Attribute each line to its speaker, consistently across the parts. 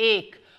Speaker 1: 1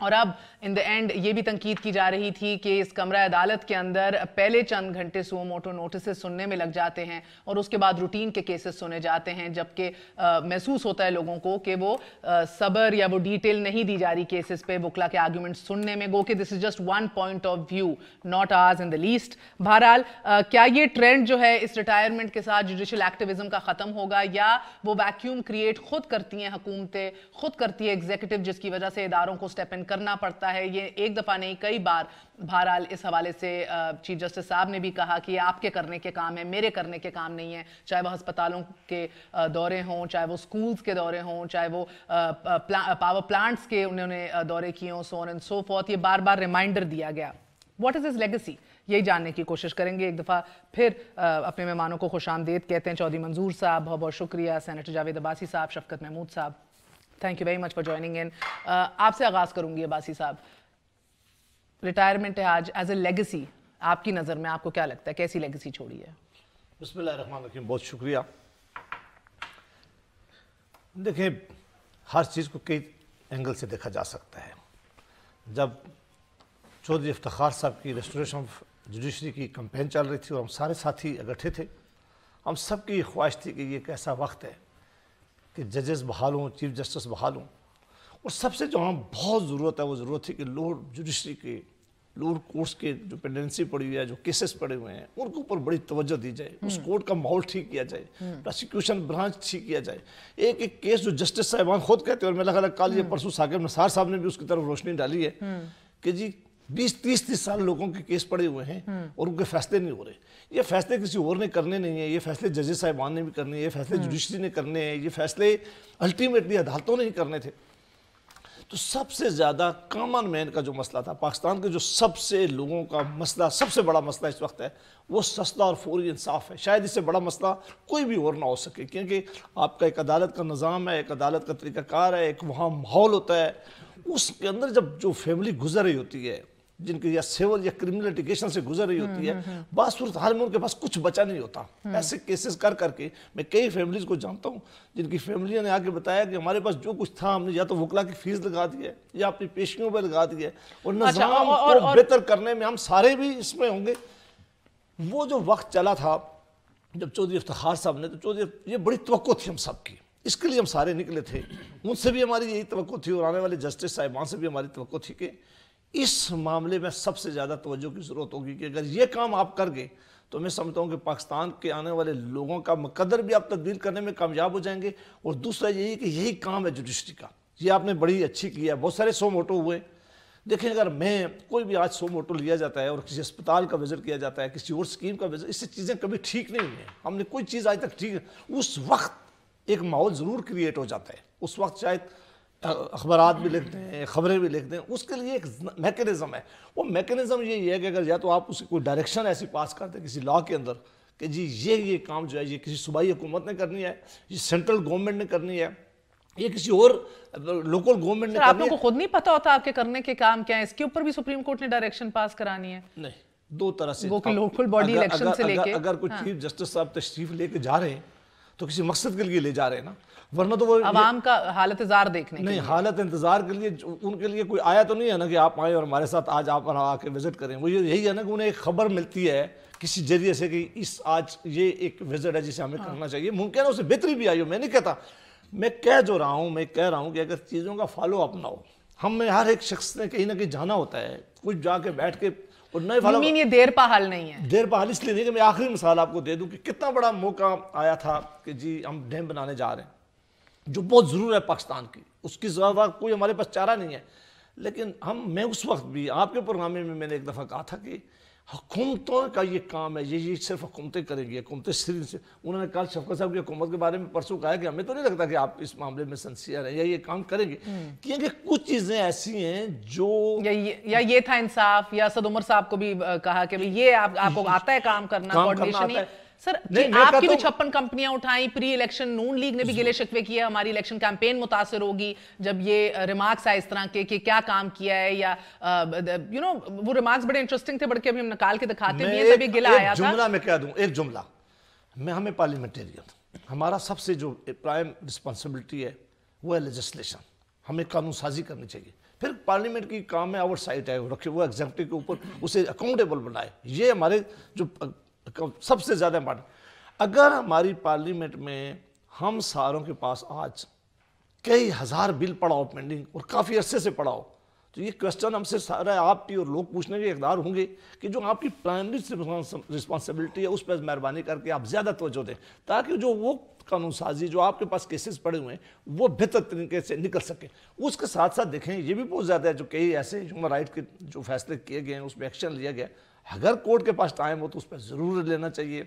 Speaker 1: اور اب ان دا اینڈ یہ بھی تنقید کی جا رہی تھی کہ اس کمرہ عدالت کے اندر پہلے چند گھنٹے سو موٹو نوٹسز سننے میں لگ جاتے ہیں اور اس کے بعد روٹین کے کیسز سنے جاتے ہیں، جبکہ محسوس ہوتا ہے لوگوں کو کہ وہ صبر یا وہ ڈیٹیل نہیں دی جا رہی کیسز پہ وکلا کے آرگیومنٹ سننے میں، گو کہ this is just one point of view not ours in the least. بہرحال کیا یہ ٹرینڈ جو ہے اس ریٹائرمنٹ کے ساتھ جوڈیشل ایکٹیوزم کا ختم ہوگا، یا وہ ویکیوم کریٹ خود کرتی ہیں حکومتیں، خود کرتی ہے ایگزیکٹو، جس کی وجہ سے اداروں کو سٹیپ ان کرنا پڑتا ہے؟ یہ ایک دفعہ نہیں کئی بار بہرحال اس حوالے سے چیف جسٹس صاحب نے بھی کہا کہ آپ کے کرنے کے کام ہے، میرے کرنے کے کام نہیں ہے، چاہے وہ ہسپتالوں کے دورے ہوں، چاہے وہ سکولز کے دورے ہوں، چاہے وہ پاور پلانٹس کے انہوں نے دورے کیے ہوں، سو آن اینڈ سو فورتھ۔ یہ بار بار ریمائنڈر دیا گیا۔ What is his legacy? یہی جاننے کی کوشش کریں گے۔ ایک دفعہ پھر اپنے مہمانوں کو خوش آمدید کہتے ہیں۔ چودھری منظور صاحب بہت بہت شکریہ، سینیٹر جاوید عباسی صاحب، شفقت محمود صاحب، thank you very much for joining in. آپ سے آغاز کروں گی عباسی صاحب، ریٹائرمنٹ ہے آج، ایز اے لیگیسی آپ کی نظر میں آپ کو کیا لگتا ہے کیسی لیگیسی چھوڑی ہے؟
Speaker 2: بسم اللہ الرحمن الرحیم، بہت شکریہ۔ دیکھیں، ہر چیز کو کئی اینگل سے دیکھا جا سکتا ہے۔ جب چودھری افتخار صاحب کی ریسٹوریشن آف جوڈیشری کی کمپین چل رہی تھی اور ہم سارے ساتھی اکٹھے تھے، ہم سب کی یہ خواہش تھی کہ یہ ایک ایسا وقت ہے کہ ججز بحال ہوں، چیف جسٹس بحال ہوں، اور سب سے جو ہم بہت ضرورت ہے وہ ضرورت تھی کہ لوور جوڈیشری کے، لوور کورٹس کے جو پینڈنسی پڑی ہوئی ہے، جو کیسز پڑے ہوئے ہیں، ان کے اوپر بڑی توجہ دی جائے، اس کورٹ کا ماحول ٹھیک کیا جائے، پروسیکیوشن برانچ ٹھیک کیا جائے۔ ایک ایک کیس جو جسٹس صاحبان خود کہتے ہیں، اور میرا خیال ہے کل یہ پرسوں ثاقب نثار صاحب نے بھی اس کی طرف روشنی ڈالی ہے کہ جی 20-30 سال لوگوں کے کیس پڑے ہوئے ہیں اور ان کے فیصلے نہیں ہو رہے۔ یہ فیصلے کسی اور نے کرنے نہیں ہیں، یہ فیصلے ججز صاحبان نے بھی کرنے ہیں، یہ فیصلے جوڈیشری نے کرنے ہیں، یہ فیصلے الٹیمیٹلی عدالتوں نے ہی کرنے تھے۔ تو سب سے زیادہ کامن مین کا جو مسئلہ تھا، پاکستان کے جو سب سے لوگوں کا مسئلہ، سب سے بڑا مسئلہ اس وقت ہے، وہ سستا اور فوری انصاف ہے۔ شاید اس سے بڑا مسئلہ کوئی بھی اور نہ ہو سکے، کیونکہ آپ کا ایک عدالت کا نظام ہے، ایک عدالت کا طریقہ کار ہے، ایک وہاں ماحول ہوتا ہے، اس کے اندر جب جو فیملی گزر رہی ہوتی ہے، جن کی یا سیول یا کرمنل لیٹیگیشن سے گزر رہی ہوتی ہے، بعض صورتحال میں ان کے پاس کچھ بچا نہیں ہوتا۔ ایسے کیسز کر کے میں کئی فیملیز کو جانتا ہوں جن کی فیملیوں نے آ کے بتایا کہ ہمارے پاس جو کچھ تھا ہم نے یا تو وکلا کی فیس لگا دی ہے یا اپنی پیشیوں پہ لگا دی ہے، اور نظام کو بہتر کرنے میں ہم سارے بھی اس میں ہوں گے۔ وہ جو وقت چلا تھا جب چودھری افتخار صاحب نے، تو چودھری یہ بڑی توقع تھی ہم سب کی، اس کے لیے ہم سارے نکلے تھے، ان سے بھی ہماری یہی توقع تھی اور آنے والے جسٹس صاحبان سے بھی ہماری توقع تھی کہ اس معاملے میں سب سے زیادہ توجہ کی ضرورت ہوگی کہ اگر یہ کام آپ کر گئے تو میں سمجھتا ہوں کہ پاکستان کے آنے والے لوگوں کا مقدر بھی آپ تبدیل کرنے میں کامیاب ہو جائیں گے۔ اور دوسرا یہی کہ یہی کام ہے جوڈیشری کا، یہ آپ نے بڑی اچھی کی ہے۔ بہت سارے 100 موٹو ہوئے، دیکھیں اگر میں کوئی بھی آج 100 موٹو لیا جاتا ہے اور کسی اسپتال کا وزٹ کیا جاتا ہے، کسی اور اسکیم کا وزٹ، اس سے چیزیں کبھی ٹھیک نہیں ہوئی ہیں، ہم نے کوئی چیز آج تک ٹھیک ہے۔ اس وقت ایک ماحول ضرور کریٹ ہو جاتا ہے، اس وقت شاید اخبارات بھی لکھتے ہیں، خبریں بھی لکھتے ہیں، اس کے لیے ایک میکینزم ہے۔ وہ میکینزم یہی ہے کہ اگر یا تو آپ اسے کوئی ڈائریکشن ایسی پاس کرتے ہیں کسی لاء کے اندر کہ جی یہ کام جو ہے یہ کسی صوبائی حکومت نے کرنی ہے، یہ سینٹرل گورنمنٹ نے کرنی ہے، یہ کسی اور لوکل گورنمنٹ نے کرنی ہے۔
Speaker 1: آپ لوگوں کو خود نہیں پتا ہوتا آپ کے کرنے کے کام کیا ہے؟ اس کے اوپر بھی سپریم کورٹ نے ڈائریکشن پاس کرانی ہے؟
Speaker 2: نہیں، دو طرح سے،
Speaker 1: وہ کہ لوکل باڈی الیکشن سے لے کے
Speaker 2: اگر کوئی چیف جسٹس صاحب تشریف لے کے جا رہے ہیں تو کسی مقصد کے لیے لے جا رہے ہیں نا، ورنہ تو وہ
Speaker 1: عوام کا حالت انتظار دیکھنے کے لیے،
Speaker 2: نہیں، حالت انتظار کے لیے ان کے لیے کوئی آیا تو نہیں ہے نا کہ آپ آئیں اور ہمارے ساتھ آج آپ آ کے وزٹ کریں۔ وہ یہی ہے نا کہ انہیں ایک خبر ملتی ہے کسی ذریعے سے کہ آج یہ ایک وزٹ ہے جسے ہمیں کرنا چاہیے، ممکن ہے اسے بہتری بھی آئی ہو، میں نہیں کہتا، میں کہہ رہا ہوں کہ اگر چیزوں کا فالو اپ نہ ہو، ہم میں ہر ایک شخص نے کہیں نہ کہیں جانا ہوتا ہے، کچھ جا کے بیٹھ کے، اور نئے فالو
Speaker 1: یہ دیر پا حل نہیں ہے۔
Speaker 2: دیر پا حل اس لیے نہیں کہ میں آخری مثال آپ کو دے دوں کہ کتنا بڑا موقع آیا تھا کہ جی ہم ڈیم بنانے جا رہے ہیں جو بہت ضرور ہے پاکستان کی، اس کی زیادہ کوئی ہمارے پاس چارہ نہیں ہے، لیکن میں اس وقت بھی آپ کے پروگرام میں نے ایک دفعہ کہا تھا کہ حکومتوں کا یہ کام ہے، یہ صرف حکومتیں کریں گی، حکومتیں صرف سے۔ انہوں نے کل شفقت صاحب کی حکومت کے بارے میں پرسوں کہا کہ ہمیں تو نہیں لگتا کہ آپ اس معاملے میں سنسیئر ہیں یا یہ کام کریں گے، کیونکہ کچھ چیزیں ایسی ہیں جو
Speaker 1: یا یہ تھا انصاف، یا اسد عمر صاحب کو بھی کہا کہ یہ آپ کو آتا ہے کام کرنا، کوارڈینیشن ہی۔ سر آپ کی بھی 56 کمپنیاں اٹھائیں، پری الیکشن نون لیگ نے بھی گلے شکوے کیا ہماری الیکشن کیمپین متاثر ہوگی جب یہ ریمارکس آئے اس طرح کے کہ کیا کام کیا ہے، یا وہ ریمارکس بڑے انٹرسٹنگ تھے، بڑے ابھی ہم نکال کے دکھاتے بھی ہیں، تب یہ گلہ آیا تھا۔
Speaker 2: جملہ میں کہہ دوں، ایک جملہ، ہمیں پارلیمنٹیرین، ہمارا سب سے جو پرائم رسپانسبلٹی ہے وہ ہے لیجسلیشن، ہمیں قانون سازی کرنی چاہیے۔ پھر پارلیمنٹ کی کام میں آؤٹ سائٹ ہے رکھے وہ ایگزیکٹو کے اوپر اسے اکاؤنٹیبل بنائے. یہ ہمارے جو سب سے زیادہ امپورٹنٹ. اگر ہماری پارلیمنٹ میں ہم ساروں کے پاس آج کئی ہزار بل پڑا ہو پینڈنگ اور کافی عرصے سے پڑا ہو, تو یہ کوشچن ہم سے سارا آپ کی اور لوگ پوچھنے کے اقدار ہوں گے کہ جو آپ کی پرائمری رسپانسبلٹی ہے اس پر مہربانی کر کے آپ زیادہ توجہ دیں, تاکہ جو وہ قانون سازی جو آپ کے پاس کیسز پڑے ہوئے ہیں وہ بہتر طریقے سے نکل سکے. اس کے ساتھ ساتھ دیکھیں یہ بھی بہت زیادہ ہے جو کئی ایسے ہیومن رائٹ کے جو فیصلے کیے گئے ہیں اس پہ ایکشن لیا گیا. اگر کورٹ کے پاس ٹائم ہو تو اس پہ ضرور لینا چاہیے.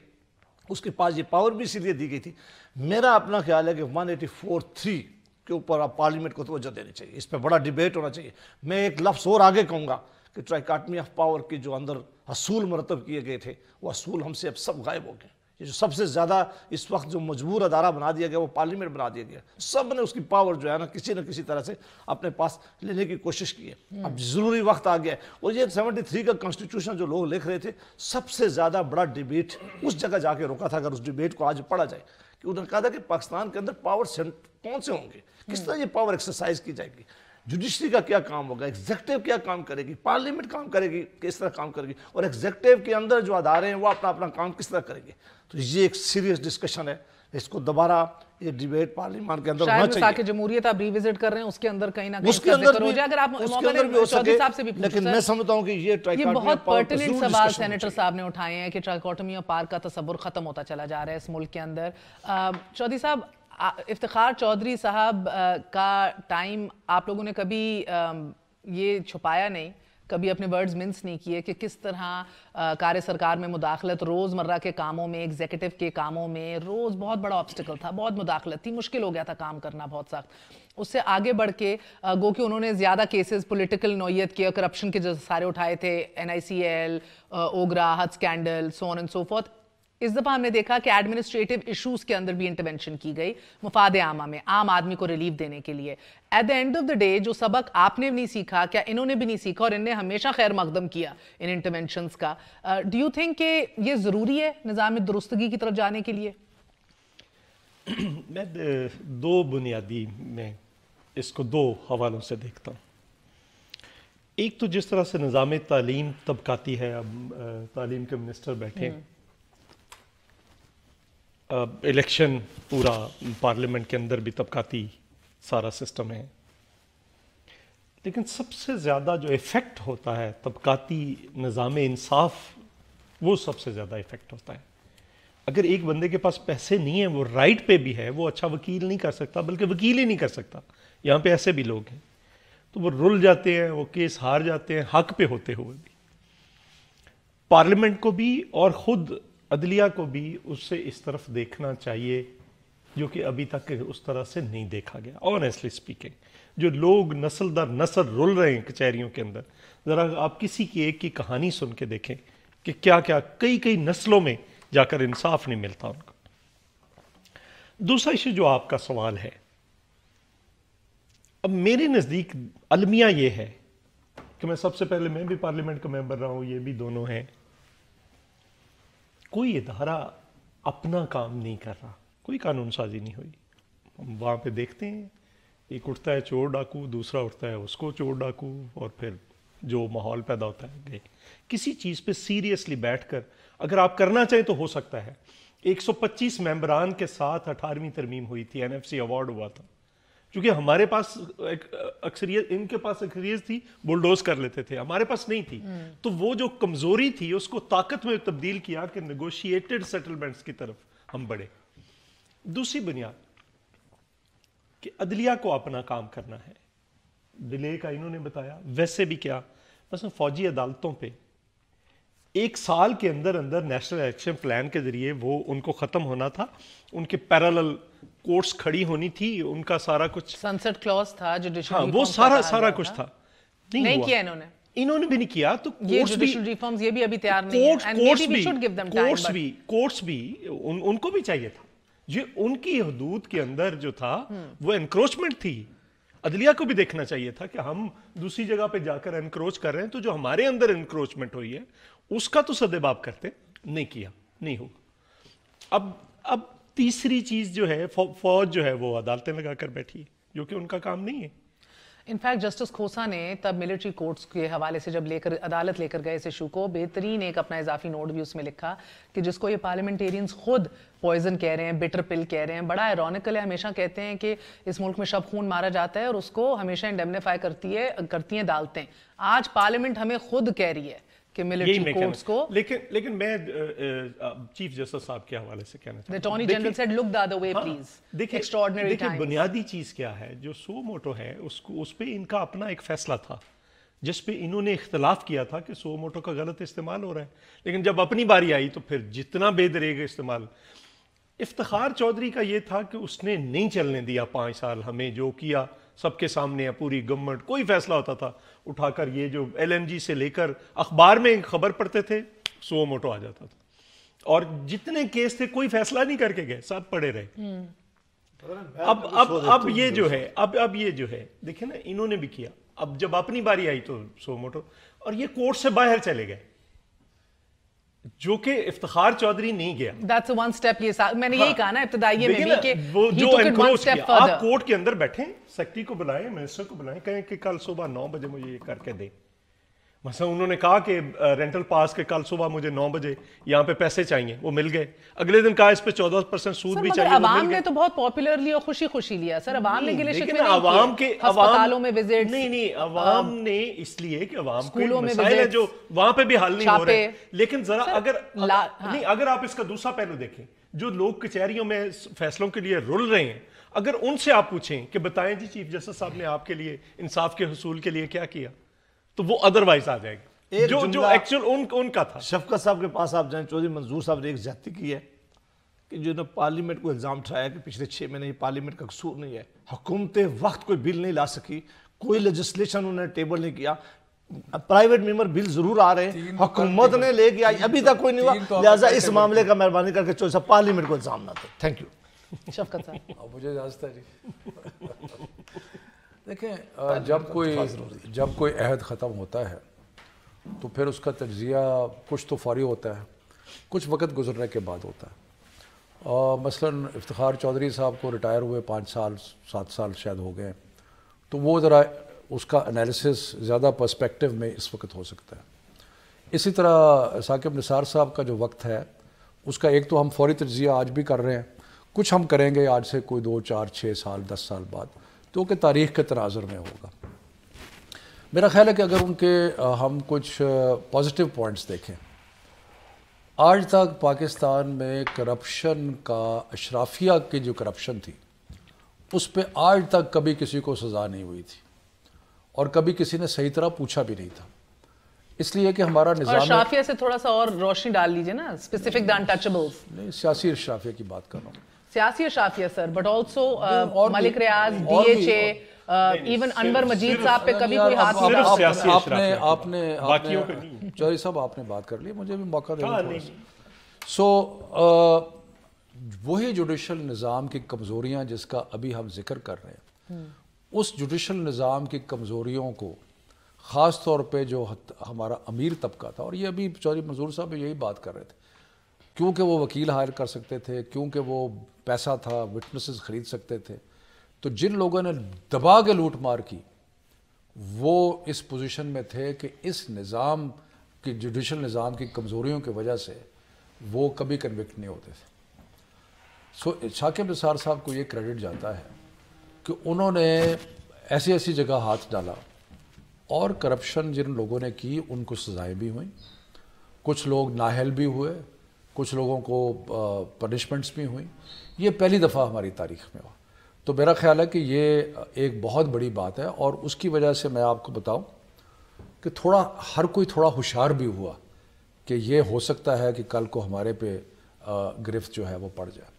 Speaker 2: اس کے پاس یہ پاور بھی اسی لیے دی گئی تھی. میرا اپنا خیال ہے کہ 184(3) کے اوپر آپ پارلیمنٹ کو توجہ دینی چاہیے, اس پہ بڑا ڈیبیٹ ہونا چاہیے. میں ایک لفظ اور آگے کہوں گا کہ ٹرائیکاٹمی آف پاور کے جو اندر اصول مرتب کیے گئے تھے وہ اصول ہم سے اب سب غائب ہو گئے. یہ جو سب سے زیادہ اس وقت جو مجبور ادارہ بنا دیا گیا وہ پارلیمنٹ بنا دیا گیا. سب نے اس کی پاور جو ہے نا کسی نہ کسی طرح سے اپنے پاس لینے کی کوشش کی ہے. اب ضروری وقت آ گیا ہے. اور یہ 73 کا کانسٹیٹیوشن جو لوگ لکھ رہے تھے سب سے زیادہ بڑا ڈیبیٹ اس جگہ جا کے روکا تھا. اگر اس ڈیبیٹ کو آج پڑھا جائے کہ انہوں نے کہا تھا کہ پاکستان کے اندر پاور کون سے ہوں گے, کس طرح یہ پاور ایکسرسائز کی جائے گی, جوڈیشری کا کیا کام ہوگا, ایگزیکٹو کیا کام کرے گی, پارلیمنٹ کام کرے گی کس طرح کام کرے گی, اور ایگزیکٹو کے اندر جو ادارے ہیں وہ اپنا کام کس طرح کریں گے. تو یہ ایک سیریس ڈسکشن ہے. اس کو دوبارہ یہ ڈیبیٹ پارلیمان کے اندر ہونا چاہیے.
Speaker 1: شاید جمہوریت آپ ریوزٹ کر رہے ہیں اس کے اندر کہیں نہ کہیں ذکر ہو جائے. اگر آپ چودھری صاحب سے بھی پوچھیں,
Speaker 2: لیکن میں سمجھتا ہوں کہ یہ
Speaker 1: بہت پرٹیننٹ سوال سینیٹر صاحب نے اٹھائے ہیں کہ ٹرائیکاٹمی آف پاور کا تصور ختم ہوتا چلا جا رہا ہے اس ملک کے اندر. چودھری صاحب, افتخار چودھری صاحب کا ٹائم آپ لوگوں نے کبھی یہ چھپایا نہیں, کبھی اپنے ورڈز منس نہیں کیے کہ کس طرح کار سرکار میں مداخلت روز مرہ کے کاموں میں, ایگزیکٹو کے کاموں میں روز بہت بڑا آبسٹیکل تھا, بہت مداخلت تھی, مشکل ہو گیا تھا کام کرنا بہت سخت. اس سے آگے بڑھ کے گو کہ انہوں نے زیادہ کیسز پولیٹیکل نوعیت کے, کرپشن کے جو سارے اٹھائے تھے, NICL, اوگرا, ہتھ scandal, so on and so forth. اس دفعہ ہم نے دیکھا کہ ایڈمنسٹریٹو ایشوز کے اندر بھی انٹرونشن کی گئی مفاد عامہ میں, عام آدمی کو ریلیف دینے کے لیے. At the end of the day جو سبق آپ نے بھی نہیں سیکھا, کیا انہوں نے بھی نہیں سیکھا, اور انہوں نے ہمیشہ خیر مقدم کیا ان انٹرونشنز کا. ڈو یو تھنک کہ یہ ضروری ہے نظام درستگی کی طرف جانے کے لیے؟
Speaker 3: میں دو بنیادی میں اس کو دو حوالوں سے دیکھتا ہوں. ایک تو جس طرح سے نظام تعلیم طبقاتی ہے, اب تعلیم کے منسٹر بیٹھے, الیکشن پورا پارلیمنٹ کے اندر بھی طبقاتی سارا سسٹم ہے, لیکن سب سے زیادہ جو ایفیکٹ ہوتا ہے طبقاتی نظام انصاف, وہ سب سے زیادہ ایفیکٹ ہوتا ہے. اگر ایک بندے کے پاس پیسے نہیں ہیں, وہ رائٹ پہ بھی ہے, وہ اچھا وکیل نہیں کر سکتا, بلکہ وکیل ہی نہیں کر سکتا. یہاں پہ ایسے بھی لوگ ہیں, تو وہ رل جاتے ہیں, وہ کیس ہار جاتے ہیں حق پہ ہوتے ہوئے بھی. پارلیمنٹ کو بھی اور خود عدلیہ کو بھی اس سے اس طرف دیکھنا چاہیے, جو کہ ابھی تک اس طرح سے نہیں دیکھا گیا. آنیسٹلی اسپیکنگ, جو لوگ نسل در نسل رل رہے ہیں کچہریوں کے اندر, ذرا آپ کسی کی ایک کی کہانی سن کے دیکھیں کہ کیا کیا کئی نسلوں میں جا کر انصاف نہیں ملتا ان کو. دوسرا ایشو جو آپ کا سوال ہے, اب میرے نزدیک المیہ یہ ہے کہ میں سب سے پہلے میں بھی پارلیمنٹ کا ممبر رہا ہوں, یہ بھی دونوں ہیں. کوئی ادارہ اپنا کام نہیں کر رہا, کوئی قانون سازی نہیں ہوئی. ہم وہاں پہ دیکھتے ہیں ایک اٹھتا ہے چور ڈاکو, دوسرا اٹھتا ہے اس کو چور ڈاکو, اور پھر جو ماحول پیدا ہوتا ہے گئے. کسی چیز پہ سیریسلی بیٹھ کر اگر آپ کرنا چاہیں تو ہو سکتا ہے. 125 ممبران کے ساتھ 18ویں ترمیم ہوئی تھی, NFC ایوارڈ ہوا تھا, کیونکہ ہمارے پاس اکثریت, ان کے پاس اکثریت تھی, بلڈوز کر لیتے تھے, ہمارے پاس نہیں تھی. تو وہ جو کمزوری تھی اس کو طاقت میں تبدیل کیا کہ نیگوشیٹڈ سیٹلمنٹس کی طرف ہم بڑھے. دوسری بنیاد کہ عدلیہ کو اپنا کام کرنا ہے. ڈیلے کا انہوں نے بتایا, ویسے بھی کیا مثلا فوجی عدالتوں پہ 1 سال کے اندر نیشنل ایکشن پلان کے ذریعے وہ ان کو ختم ہونا تھا, ان کے پیرالل کورٹس کھڑی ہونی تھی, ان کا سارا کچھ
Speaker 1: سنسٹ کلاس تھا, جوڈیشل
Speaker 3: ہاں وہ سارا کچھ تھا,
Speaker 1: نہیں کیا
Speaker 3: انہوں نے بھی نہیں کیا. تو
Speaker 1: جوڈیشل ریفارمز یہ بھی ابھی تیار نہیں ہیں, and maybe we should give them time.
Speaker 3: Courts بھی ان کو بھی چاہیے تھا, یہ ان کی حدود کے اندر جو تھا وہ انکروچمنٹ تھی. عدلیہ کو بھی دیکھنا چاہیے تھا کہ ہم دوسری جگہ پہ جا کر انکروچ کر رہے ہیں, تو جو ہمارے اندر انکروچمنٹ ہوئی ہے اس کا تو سدباب کرتے, نہیں کیا, نہیں ہوگا. اب تیسری چیز جو ہے, فوج جو ہے وہ عدالتیں لگا کر بیٹھی ہے, جو کہ ان کا کام نہیں ہے.
Speaker 1: انفیکٹ جسٹس کھوسا نے تب ملٹری کورٹس کے حوالے سے جب عدالت لے کر گئے اس ایشو کو، بہترین ایک اپنا اضافی نوٹ بھی اس میں لکھا کہ جس کو یہ پارلیمنٹیرینز خود پوائزن کہہ رہے ہیں، بٹر پل کہہ رہے ہیں. بڑا ایرونیکل ہے، ہمیشہ کہتے ہیں کہ اس ملک میں شب خون مارا جاتا ہے اور اس کو ہمیشہ انڈیمنیفائی کرتی ہیں عدالتیں. آج پارلیمنٹ ہمیں خود کہہ رہی ہے کہ ملٹری کورٹس کو.
Speaker 3: لیکن میں چیف جسٹس صاحب کے حوالے سے کہنا چاہتا ہوں.
Speaker 1: The Attorney General said, look the other way, please. Extraordinary times.
Speaker 3: بنیادی چیز کیا ہے جو سو موٹو ہے، اس پہ ان کا اپنا ایک فیصلہ تھا جس پہ انہوں نے اختلاف کیا تھا کہ سو موٹو کا غلط استعمال ہو رہا ہے، لیکن جب اپنی باری آئی تو پھر جتنا بے دریغ استعمال. افتخار چودھری کا یہ تھا کہ اس نے نہیں چلنے دیا 5 سال، ہمیں جو کیا سب کے سامنے ہے، پوری گورنمنٹ. کوئی فیصلہ ہوتا تھا اٹھا کر یہ جو ایل این جی سے لے کر اخبار میں خبر پڑھتے تھے سو موٹو آ جاتا تھا، اور جتنے کیس تھے کوئی فیصلہ نہیں کر کے گئے، سب پڑے رہے. اب یہ جو ہے اب یہ جو ہے دیکھیں نا، انہوں نے بھی کیا. اب جب اپنی باری آئی تو سو موٹو، اور یہ کورٹ سے باہر چلے گئے جو کہ افتخار چودھری نہیں گیا.
Speaker 1: That's one step. میں نے یہی کہا نا ابتدائیے میں بھی کہ
Speaker 3: وہ
Speaker 1: he
Speaker 3: جو
Speaker 1: took it one
Speaker 3: encroach
Speaker 1: step
Speaker 3: کیا.
Speaker 1: further.
Speaker 3: آپ کورٹ کے اندر بیٹھیں، سیکرٹری کو بلائیں، منسٹر کو بلائیں، کہیں کہ کل صبح 9 بجے مجھے یہ کر کے دیں. مثلا انہوں نے کہا کہ رینٹل پاس کے کل صبح مجھے 9 بجے یہاں پہ پیسے چاہیے، وہ مل گئے. اگلے دن کہا اس پہ 14% سود بھی چاہیے.
Speaker 1: عوام نے تو بہت پاپولرلی اور خوشی خوشی لیا سر. عوام نے گلے شکوے
Speaker 3: عوام کے
Speaker 1: ہسپتالوں میں وزٹ
Speaker 3: نہیں عوام نے اس لیے کہ عوام کے مسائل ہیں جو وہاں پہ بھی حل نہیں ہو رہے. لیکن ذرا اگر آپ اس کا دوسرا پہلو دیکھیں، جو لوگ کچہریوں میں فیصلوں کے لیے رل رہے ہیں، اگر ان سے آپ پوچھیں کہ بتائیں جی چیف جسٹس صاحب نے آپ کے لیے انصاف کے حصول کے لیے کیا کیا، تو وہ ادروائز آ جائے گا جو ایکچوئل ان کا تھا.
Speaker 2: شفقت صاحب کے پاس آپ جائیں، چودھری منظور صاحب نے ایک زیادتی کی ہے کہ جو نے پارلیمنٹ کو الزام اٹھایا کہ پچھلے 6 مہینے یہ پارلیمنٹ کا قصور نہیں ہے، حکومت وقت کوئی بل نہیں لا سکی، کوئی لیجسلیشن انہوں نے ٹیبل نہیں کیا. پرائیویٹ ممبر بل ضرور آ رہے ہیں، حکومت نے لے کے آئی، ابھی تک کوئی نہیں ہوا. لہٰذا اس معاملے کا مہربانی کر کے چودھری صاحب پارلیمنٹ کو الزام نہ دیں. Thank you.
Speaker 1: شفقت صاحب
Speaker 4: مجھے اجازت ہے جی. دیکھیں جب کوئی عہد ختم ہوتا ہے تو پھر اس کا تجزیہ کچھ تو فوری ہوتا ہے، کچھ وقت گزرنے کے بعد ہوتا ہے. مثلاً افتخار چودھری صاحب کو ریٹائر ہوئے 5 سال 7 سال شاید ہو گئے، تو وہ ذرا اس کا انالیسس زیادہ پرسپیکٹیو میں اس وقت ہو سکتا ہے. اسی طرح ثاقب نثار صاحب کا جو وقت ہے اس کا ایک تو ہم فوری تجزیہ آج بھی کر رہے ہیں، کچھ ہم کریں گے آج سے کوئی 2 4 6 سال 10 سال بعد، تو کہ تاریخ کے تناظر میں ہوگا. میرا خیال ہے کہ اگر ان کے ہم کچھ پازیٹیو پوائنٹس دیکھیں، آج تک پاکستان میں کرپشن کا، اشرافیہ کی جو کرپشن تھی اس پہ آج تک کبھی کسی کو سزا نہیں ہوئی تھی، اور کبھی کسی نے صحیح طرح پوچھا بھی نہیں تھا. اس لیے کہ ہمارا نظام،
Speaker 1: اشرافیہ سے تھوڑا سا اور روشنی ڈال لیجئے نا، اسپیسیفک دا انٹچبلز.
Speaker 4: نہیں، سیاسی اشرافیہ کی بات کر رہا ہوں.
Speaker 1: سیاسی اشرافیہ sir, but also Malik Riaz, D H A, even Anwar Majeed صاحب پہ کبھی کوئی ہاتھ نہیں ڈالا.
Speaker 4: آپ نے چودھری صاحب آپ نے بات کر لی، مجھے بھی موقع دیں. سو وہی جوڈیشل نظام کی کمزوریاں جس کا ابھی ہم ذکر کر رہے ہیں، اس جوڈیشل نظام کی کمزوریوں کو خاص طور پہ جو ہمارا امیر طبقہ تھا، اور یہ ابھی چودھری منظور صاحب یہی بات کر رہے تھے، کیونکہ وہ وکیل ہائر کر سکتے تھے، کیونکہ وہ پیسہ تھا، وٹنسز خرید سکتے تھے، تو جن لوگوں نے دبا کے لوٹ مار کی وہ اس پوزیشن میں تھے کہ اس نظام کی، جوڈیشل نظام کی کمزوریوں کی وجہ سے وہ کبھی کنوکٹ نہیں ہوتے تھے. سو ثاقب نثار صاحب کو یہ کریڈٹ جاتا ہے کہ انہوں نے ایسی ایسی جگہ ہاتھ ڈالا، اور کرپشن جن لوگوں نے کی ان کو سزائیں بھی ہوئیں، کچھ لوگ نااہل بھی ہوئے، کچھ لوگوں کو پنشمنٹس بھی ہوئیں. یہ پہلی دفعہ ہماری تاریخ میں ہوا. تو میرا خیال ہے کہ یہ ایک بہت بڑی بات ہے، اور اس کی وجہ سے میں آپ کو بتاؤں کہ ہر کوئی تھوڑا ہوشیار بھی ہوا کہ یہ ہو سکتا ہے کہ کل کو ہمارے پہ گرفت جو ہے وہ پڑ جائے.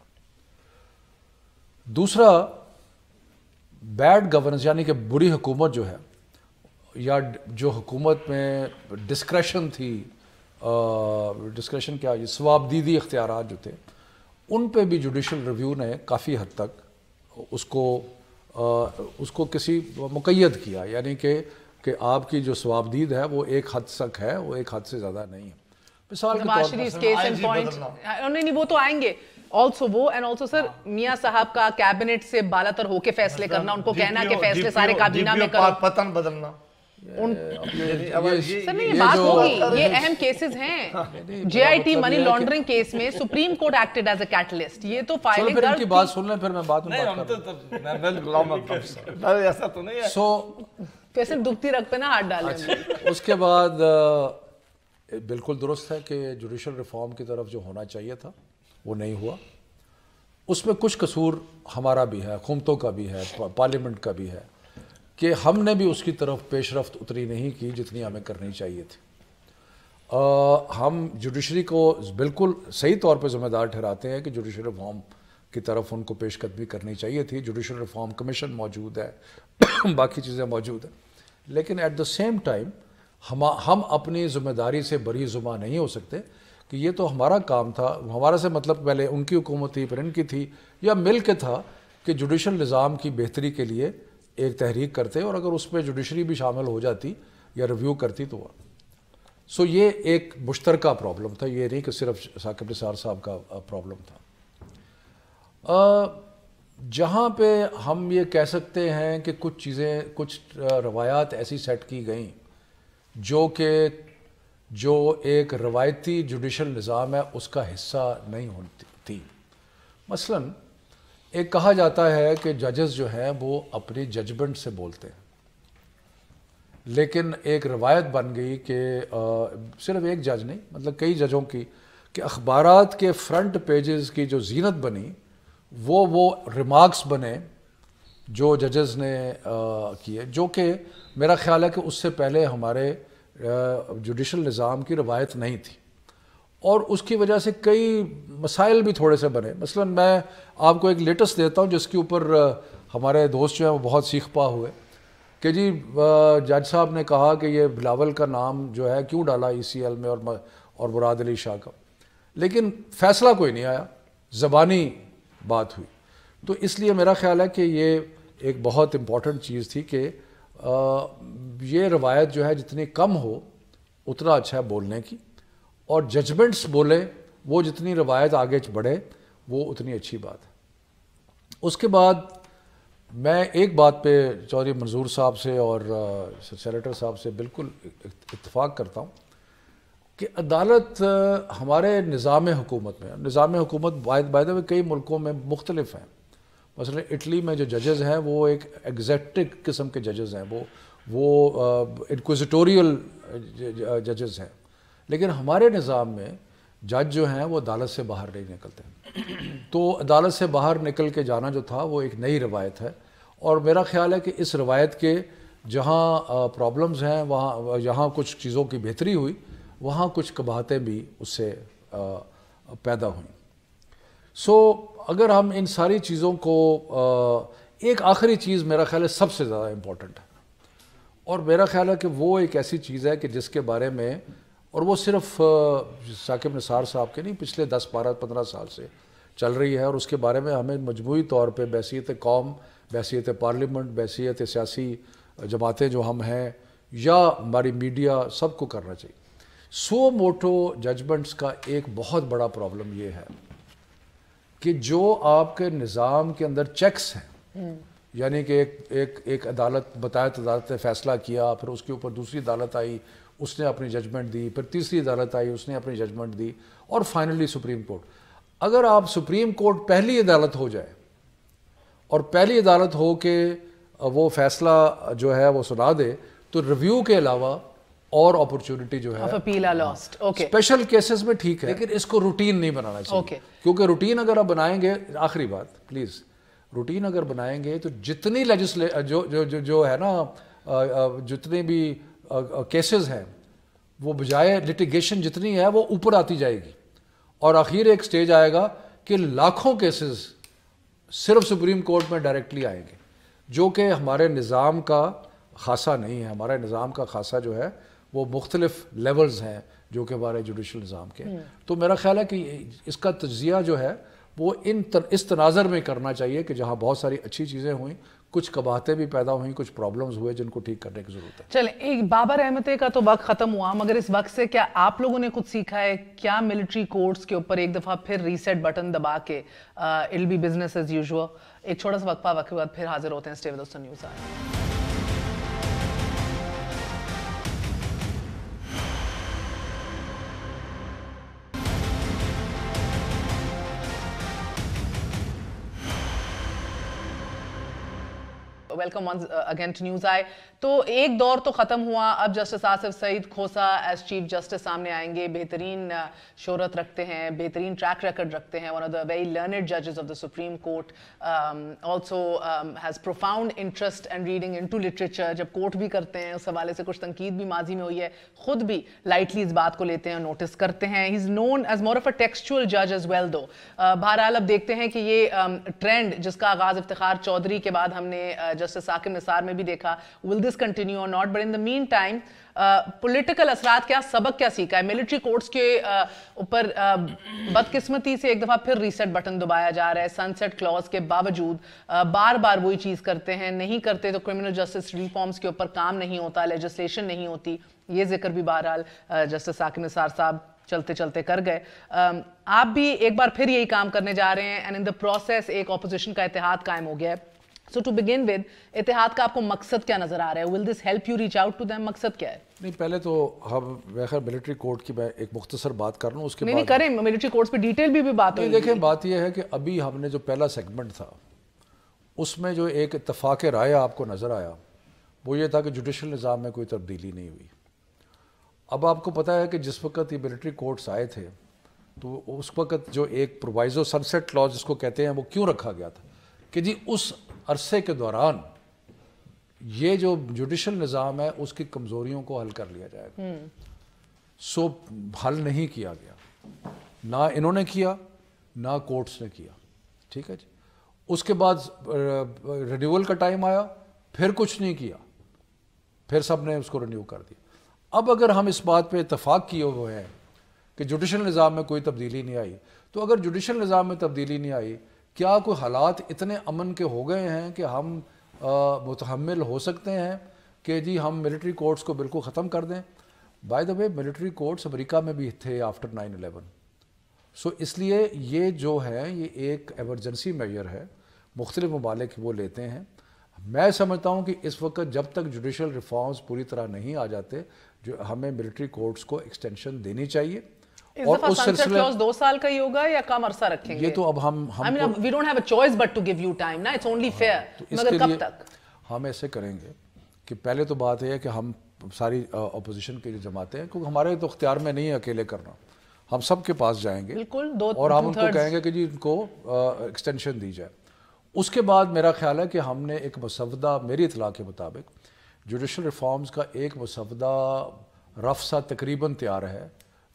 Speaker 4: دوسرا، بیڈ گورننس یعنی کہ بری حکومت جو ہے، یا جو حکومت میں ڈسکریشن تھی، ڈسکریشن کیا، ثواب دیدی اختیارات جو تھے، ان پہ بھی جوڈیشل ریویو نے کافی حد تک اس کو کسی مقید کیا، یعنی کہ آپ کی جو ثواب دید ہے وہ ایک حد تک ہے، وہ ایک حد سے زیادہ نہیں ہے. مثال کے طور پر
Speaker 1: نہیں، وہ تو آئیں گے. آلسو وہ اینڈ آلسو سر میاں صاحب کا کیبنٹ سے بالاتر ہو کے فیصلے کرنا, ان کو کہنا کہ فیصلے سارے کابینہ میں کرو.
Speaker 2: پتن بدلنا
Speaker 1: سر نہیں یہ بات ہوگی, یہ اہم کیسز ہیں. J I T money laundering case میں supreme court acted as a catalyst. یہ تو فائلنگ
Speaker 4: پھر ان کی بات سن لیں, پھر میں بات
Speaker 2: ایسا تو نہیں ہے.
Speaker 4: سو
Speaker 1: پیسے دکھتی رکھ پہ نا ہاتھ ڈالیں.
Speaker 4: اس کے بعد بالکل درست ہے کہ جوڈیشل ریفارم کی طرف جو ہونا چاہیے تھا وہ نہیں ہوا. اس میں کچھ قصور ہمارا بھی ہے, حکومتوں کا بھی ہے, پارلیمنٹ کا بھی ہے, کہ ہم نے بھی اس کی طرف پیش رفت اتنی نہیں کی جتنی ہمیں کرنی چاہیے تھی. ہم جوڈیشری کو بالکل صحیح طور پہ ذمہ دار ٹھہراتے ہیں کہ جوڈیشل ریفارم کی طرف ان کو پیش قدمی کرنی چاہیے تھی. جوڈیشل ریفارم کمیشن موجود ہے, باقی چیزیں موجود ہیں, لیکن ایٹ دا سیم ٹائم ہم اپنی ذمہ داری سے بری زباں نہیں ہو سکتے کہ یہ تو ہمارا کام تھا. ہمارا سے مطلب پہلے ان کی حکومت تھی, پھر ان کی تھی, یا مل کے تھا کہ جوڈیشل نظام کی بہتری کے لیے ایک تحریک کرتے, اور اگر اس میں جوڈیشری بھی شامل ہو جاتی یا ریویو کرتی تو. سو یہ ایک مشترکہ پرابلم تھا, یہ نہیں کہ صرف ثاقب نثار صاحب کا پرابلم تھا. جہاں پہ ہم یہ کہہ سکتے ہیں کہ کچھ چیزیں, کچھ روایات ایسی سیٹ کی گئیں جو ایک روایتی جوڈیشل نظام ہے اس کا حصہ نہیں ہوتی تھی. مثلاً ایک کہا جاتا ہے کہ ججز جو ہیں وہ اپنی ججمنٹ سے بولتے ہیں, لیکن ایک روایت بن گئی کہ صرف ایک جج نہیں, مطلب کئی ججوں کی, کہ اخبارات کے فرنٹ پیجز کی جو زینت بنی وہ ریمارکس بنے جو ججز نے کیے, جو کہ میرا خیال ہے کہ اس سے پہلے ہمارے جوڈیشل نظام کی روایت نہیں تھی, اور اس کی وجہ سے کئی مسائل بھی تھوڑے سے بنے. مثلا میں آپ کو ایک لیٹسٹ دیتا ہوں جس کے اوپر ہمارے دوست جو ہیں وہ بہت سیخ پا ہوئے کہ جی جج صاحب نے کہا کہ یہ بلاول کا نام جو ہے کیوں ڈالا ECL میں اور مراد علی شاہ کا, لیکن فیصلہ کوئی نہیں آیا, زبانی بات ہوئی. تو اس لیے میرا خیال ہے کہ یہ ایک بہت امپورٹنٹ چیز تھی کہ یہ روایت جو ہے جتنی کم ہو اتنا اچھا ہے بولنے کی, اور ججمنٹس بولے وہ جتنی روایت آگے بڑھے وہ اتنی اچھی بات ہے. اس کے بعد میں ایک بات پہ چودھری منظور صاحب سے اور سینیٹر صاحب سے بالکل اتفاق کرتا ہوں کہ عدالت ہمارے نظام حکومت میں, نظام حکومت بائی دا وے کئی ملکوں میں مختلف ہیں. مثلا اٹلی میں جو ججز ہیں وہ ایک ایگزیکٹو قسم کے ججز ہیں, وہ انکوزیٹوریل ججز ہیں, لیکن ہمارے نظام میں جج جو ہیں وہ عدالت سے باہر نہیں نکلتے. تو عدالت سے باہر نکل کے جانا جو تھا وہ ایک نئی روایت ہے, اور میرا خیال ہے کہ اس روایت کے جہاں پرابلمز ہیں وہاں, جہاں کچھ چیزوں کی بہتری ہوئی وہاں کچھ قباحتیں بھی اس سے پیدا ہوئیں. سو اگر ہم ان ساری چیزوں کو, ایک آخری چیز میرا خیال ہے سب سے زیادہ امپورٹنٹ ہے, اور میرا خیال ہے کہ وہ ایک ایسی چیز ہے کہ جس کے بارے میں, اور وہ صرف ثاقب نثار صاحب کے نہیں, پچھلے 10, 12, 15 سال سے چل رہی ہے, اور اس کے بارے میں ہمیں مجموعی طور پہ بحیثیت قوم, بحیثیت پارلیمنٹ, بحیثیت سیاسی جماعتیں جو ہم ہیں یا ہماری میڈیا, سب کو کرنا چاہیے. سو موٹو ججمنٹس کا ایک بہت بڑا پرابلم یہ ہے کہ جو آپ کے نظام کے اندر چیکس ہیں, یعنی کہ ایک عدالت, بتایت عدالت نے فیصلہ کیا, پھر اس کے اوپر دوسری عدالت آئی, اس نے اپنی ججمنٹ دی, پھر تیسری عدالت آئی, اس نے اپنی ججمنٹ دی, اور فائنلی سپریم کورٹ. اگر آپ سپریم کورٹ پہلی عدالت ہو جائے اور پہلی عدالت ہو کے وہ فیصلہ جو ہے وہ سنا دے, تو ریویو کے علاوہ اور اپرچونٹی جو ہے اسپیشل کیسز میں ٹھیک ہے, لیکن اس کو روٹین نہیں بنانا چاہیے, کیونکہ روٹین اگر آپ بنائیں گے, آخری بات پلیز, روٹین اگر بنائیں گے تو جتنی جو ہے نا, جتنے بھی کیسز ہیں وہ بجائے لٹیگیشن جتنی ہے وہ اوپر آتی جائے گی, اور آخر ایک سٹیج آئے گا کہ لاکھوں کیسز صرف سپریم کورٹ میں ڈائریکٹلی آئیں گے, جو کہ ہمارے نظام کا خاصہ نہیں ہے. ہمارے نظام کا خاصہ جو ہے وہ مختلف لیولز ہیں جو کہ ہمارے جوڈیشل نظام کے. تو میرا خیال ہے کہ اس کا تجزیہ جو ہے وہ اس تناظر میں کرنا چاہیے کہ جہاں بہت ساری اچھی چیزیں ہوئیں, کچھ قباحتیں بھی پیدا ہوئیں, کچھ پرابلمز ہوئے جن کو ٹھیک کرنے کی ضرورت ہے.
Speaker 1: چلیں, ایک بابر احمد کا تو وقت ختم ہوا, مگر اس وقت سے کیا آپ لوگوں نے کچھ سیکھا ہے؟ کیا ملٹری کورٹس کے اوپر ایک دفعہ پھر ریسیٹ بٹن دبا کے it'll be business as usual؟ ایک چھوٹا سا وقفہ کے بعد پھر حاضر ہوتے ہیں. Stay with us on News Hour. Welcome once again to news I. تو ایک دور تو ختم ہوا, اب justice Asif Saeed Khosa as chief justice سامنے آئیں گے. بہترین شہرت رکھتے ہیں, بہترین ٹریک ریکرڈ رکھتے ہیں, one of the very learned ججز of the supreme court, also has profound interest and reading into literature. جب کورٹ بھی کرتے ہیں اس حوالے سے کچھ تنقید بھی ماضی میں ہوئی ہے, خود بھی لائٹلی اس بات کو لیتے ہیں, نوٹس کرتے ہیں. ہی از نون ایز مور آف اے ٹیکسچوئل جج ایز ویل دو. بہرحال اب دیکھتے ہیں کہ یہ ٹرینڈ جس کا آغاز افتخار چودھری کے بعد ہم نے جسٹس ثاقب نثار میں بھی دیکھا, will this continue or not? But in the meantime, political اثرات کیا, سبق کیا سیکھا ہے؟ ملٹری کورٹس کے اوپر بدقسمتی سے ایک دفعہ پھر ریسیٹ بٹن دبایا جا رہا ہے. سن سیٹ کلوز کے باوجود بار بار وہی چیز کرتے ہیں, نہیں کرتے تو کرمنل جسٹس ریفارمز کے اوپر کام نہیں ہوتا, لیجسلیشن نہیں ہوتی. یہ ذکر بھی بہرحال جسٹس ثاقب نثار صاحب چلتے چلتے کر گئے. آپ بھی ایک بار پھر یہی کام کرنے جا رہے ہیں, اینڈ ان دا پروسیس ایک اپوزیشن کا اتحاد قائم ہو گیا ہے. So to begin with, اتحاد کا آپ کو مقصد کیا نظر آ رہا ہے؟ Will this help you reach out to them? مقصد کیا ہے؟
Speaker 4: نہیں, پہلے تو ہم بخیر ملٹری کورٹ کی میں ایک مختصر بات کر لوں, اس کے بعد
Speaker 1: نہیں کریں, ملٹری کورٹس پہ ڈیٹیل بھی بات ہوئی.
Speaker 4: دیکھیں, بات یہ ہے کہ ابھی ہم نے جو پہلا سیگمنٹ تھا اس میں جو ایک اتفاق رائے آپ کو نظر آیا وہ یہ تھا کہ جوڈیشل نظام میں کوئی تبدیلی نہیں ہوئی. اب آپ کو پتہ ہے کہ جس وقت یہ ملٹری کورٹس آئے تھے تو اس وقت جو ایک پرووائزو سن سیٹ کلاز جس کو کہتے ہیں وہ کیوں رکھا گیا تھا کہ جی اس عرصے کے دوران یہ جو جوڈیشل نظام ہے اس کی کمزوریوں کو حل کر لیا جائے گا. سو حل نہیں کیا گیا, نہ انہوں نے کیا نہ کورٹس نے کیا. ٹھیک ہے جی. اس کے بعد رینیول کا ٹائم آیا, پھر کچھ نہیں کیا, پھر سب نے اس کو رینیو کر دیا. اب اگر ہم اس بات پہ اتفاق کیے ہوئے ہیں کہ جوڈیشل نظام میں کوئی تبدیلی نہیں آئی, تو اگر جوڈیشل نظام میں تبدیلی نہیں آئی, کیا کوئی حالات اتنے امن کے ہو گئے ہیں کہ ہم متحمل ہو سکتے ہیں کہ جی ہم ملٹری کورٹس کو بالکل ختم کر دیں؟ By the way military courts امریکہ میں بھی تھے آفٹر 9/11. سو اس لیے یہ جو ہے یہ ایک ایمرجنسی میجر ہے, مختلف ممالک وہ لیتے ہیں. میں سمجھتا ہوں کہ اس وقت جب تک جوڈیشل ریفارمز پوری طرح نہیں آ جاتے جو ہمیں ملٹری کورٹس کو ایکسٹینشن دینی چاہیے.
Speaker 1: اور اس سلسلے 2 سال کا ہی ہوگا یا کم عرصہ رکھیں گے؟
Speaker 4: یہ تو اب ہم
Speaker 1: we don't have a choice but to give you time نا, it's only fair. مگر کب تک
Speaker 4: ہم ایسے کریں گے کہ پہلے تو بات یہ ہے کہ ہم ساری اپوزیشن کی جو جماعتیں ہیں, کیونکہ ہمارے تو اختیار میں نہیں ہے اکیلے کرنا, ہم سب کے پاس جائیں گے
Speaker 1: بالکل,
Speaker 4: اور ہم ان کو کہیں گے کہ جی ان کو ایکسٹینشن دی جائے. اس کے بعد میرا خیال ہے کہ ہم نے ایک مسودہ, میری اطلاع کے مطابق جوڈیشل ریفارمز کا ایک مسودہ رف سا تقریباً تیار ہے,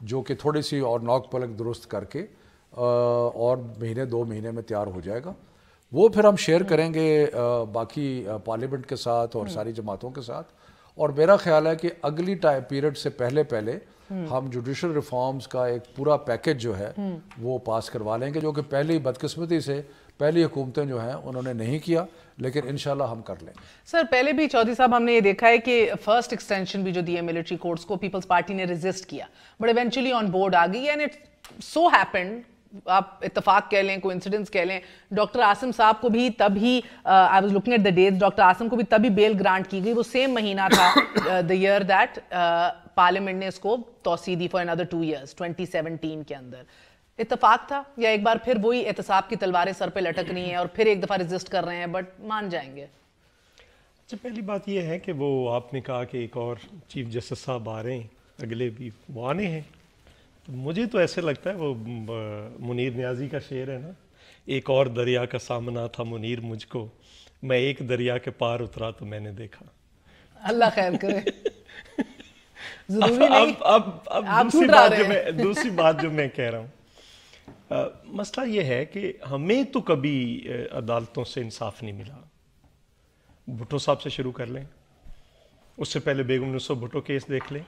Speaker 4: جو کہ تھوڑی سی اور نوک پلک درست کر کے اور 2 مہینے میں تیار ہو جائے گا. وہ پھر ہم شیئر کریں گے باقی پارلیمنٹ کے ساتھ اور ساری جماعتوں کے ساتھ. اور میرا خیال ہے کہ اگلی ٹائم پیریڈ سے پہلے ہم جوڈیشل ریفارمز کا ایک پورا پیکج جو ہے وہ پاس کروا لیں گے, جو کہ پہلی بدقسمتی سے پہلی حکومتیں جو ہیں انہوں نے نہیں کیا, لیکن انشاءاللہ ہم کر لیں گے.
Speaker 1: سر پہلے بھی چودھری صاحب ہم نے یہ دیکھا ہے کہ فرسٹ ایکسٹینشن بھی جو دی ہے ملٹری کورٹس کو, پیپلز پارٹی نے ریزسٹ کیا, بٹ ایونچولی آن بورڈ آ گئی. اینڈ اٹ سو ہیپنڈ, آپ اتفاق کہہ لیں, کوئنسیڈنس کہہ لیں, ڈاکٹر عاصم صاحب کو بھی تبھی, I was looking at the dates, doctor Asim کو بھی تبھی بیل گرانٹ کی گئی, وہ سیم مہینہ تھا دا ایئر دیٹ پارلیمنٹ نے اس کو توسیع دی فار another 2 years 2017 کے اندر. اتفاق تھا یا ایک بار پھر وہی احتساب کی تلواریں سر پہ لٹک رہی ہیں اور پھر ایک دفعہ ریزسٹ کر رہے ہیں بٹ مان جائیں گے؟
Speaker 3: اچھا, پہلی بات یہ ہے کہ وہ آپ نے کہا کہ ایک اور چیف جسٹس صاحب آ رہے ہیں, اگلے بھی وہ آنے ہیں. مجھے تو ایسے لگتا ہے وہ منیر نیازی کا شعر ہے نا, ایک اور دریا کا سامنا تھا منیر مجھ کو, میں ایک دریا کے پار اترا تو میں نے دیکھا.
Speaker 1: اللہ خیر کرے. ضروری نہیں.
Speaker 3: اب دوسری بات جو میں کہہ رہا ہوں, مسئلہ یہ ہے کہ ہمیں تو کبھی عدالتوں سے انصاف نہیں ملا. بھٹو صاحب سے شروع کر لیں, اس سے پہلے بیگم نصرت بھٹو کیس دیکھ لیں.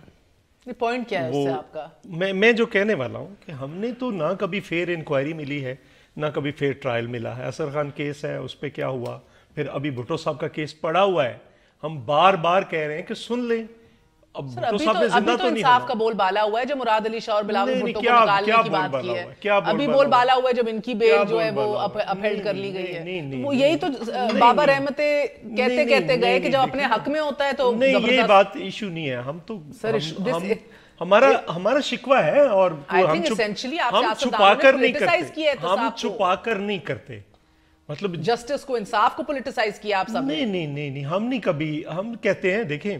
Speaker 1: یہ پوائنٹ کیا ہے اس سے آپ کا؟
Speaker 3: میں جو کہنے والا ہوں کہ ہم نے تو نہ کبھی فیئر انکوائری ملی ہے, نہ کبھی فیئر ٹرائل ملا ہے. اثر خان کیس ہے, اس پہ کیا ہوا, پھر ابھی بھٹو صاحب کا کیس پڑا ہوا ہے, ہم بار بار کہہ رہے ہیں کہ سن لیں. اب بھٹو صاحب نے زندہ تو نہیں
Speaker 1: انصاف کا بول بالا ہوا ہے جب مراد علی شاہ اور بلاول بھٹو کو نکالنے کی بات کی ہے. ابھی بول بالا ہوا ہے جب ان کی بیل جو ہے وہ اپہیلڈ کر لی گئی ہے. وہ یہی تو بابر احمد کہتے گئے کہ جب اپنے حق میں ہوتا ہے تو
Speaker 3: نہیں, یہ بات ایشو نہیں ہے. ہم تو ہمارا شکوہ ہے اور ہم چھپا کر نہیں کرتے, ہم چھپا کر نہیں کرتے. مطلب
Speaker 1: جسٹس کو, انصاف کو پولیٹیسائز کیا آپ سب نے.
Speaker 3: نہیں, ہم نہیں کبھی. ہم کہتے ہیں دیکھیں